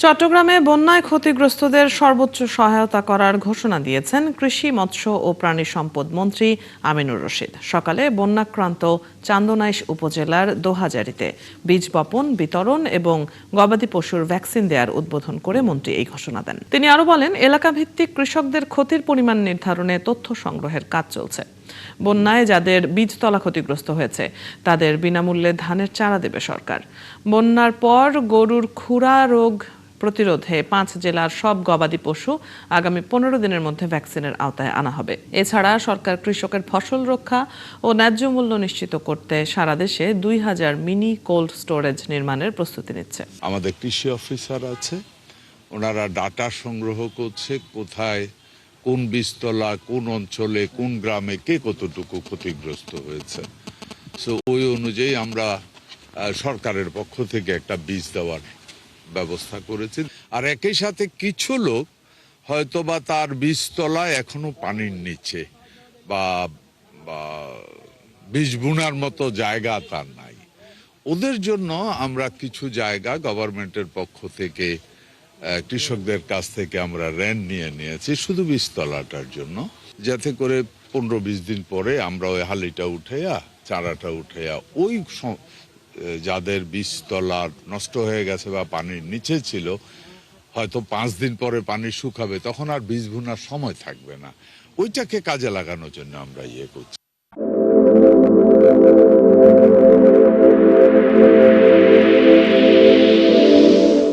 চট্টগ্রামে বন্যায় ক্ষতিগ্রস্তদের সর্বোচ্চ সহায়তা করার ঘোষণা দিয়েছেন কৃষি, মৎস্য ও প্রাণী সম্পদ মন্ত্রী আমিনুর রশিদ। সকালে বন্যাক্রান্ত চান্দনাইশ উপজেলার দোহাজারীতে বীজ বপন, বিতরণ এবং গবাদি পশুর ভ্যাকসিন দেওয়ার উদ্বোধন করে মন্ত্রী এই ঘোষণা দেন। তিনি আরও বলেন, এলাকাভিত্তিক কৃষকদের ক্ষতির পরিমাণ নির্ধারণে তথ্য সংগ্রহের কাজ চলছে। বন্যায় যাদের বীজতলা ক্ষতিগ্রস্ত হয়েছে তাদের বিনামূল্যে ধানের চারা দেবে সরকার। বন্যার পর গরুর খুরা রোগ প্রতিরোধে 5 জেলার সব গবাদি পশু আগামী 15 দিনের মধ্যে ভ্যাকসিনের আওতায় আনা হবে। এছাড়া সরকার কৃষকের ফসল রক্ষা ও ন্যায্য মূল্য নিশ্চিত করতে সারা দেশে 2000 মিনি কোল্ড স্টোরেজ নির্মাণের প্রস্তুতি নিচ্ছে। আমাদের কৃষি অফিসার আছে, ওনারা ডাটা সংগ্রহ করছে, কোথায় কোন বীজতলা, কোন অঞ্চলে, কোন গ্রামে কে কতটুকু ক্ষতিগ্রস্ত হয়েছে। সো ওই অনুযায়ী আমরা সরকারের পক্ষ থেকে একটা বীজ দেওয়ার ব্যবস্থা করেছি। আর একই সাথে কিছু লোক হয়তোবা তার বীজতলায় এখনো পানির নিচে বা বীজ বুনার মতো জায়গা তার নাই, ওদের জন্য আমরা কিছু জায়গা গভর্নমেন্টের পক্ষ থেকে কৃষকদের কাছ থেকে আমরা রেন্ট নিয়েছি শুধু বীজতলাটার জন্য, যাতে করে 15-20 দিন পরে আমরা ওই হালিটা উঠাইয়া, চারাটা উঠাইয়া ওই যাদের বীজতলা নষ্ট হয়ে গেছে বা পানির নিচে ছিল, হয়তো 5 দিন পরে পানি শুকাবে, তখন আর বীজ বুনার সময় থাকবে না, ওইটাকে কাজে লাগানোর জন্য আমরা করছি।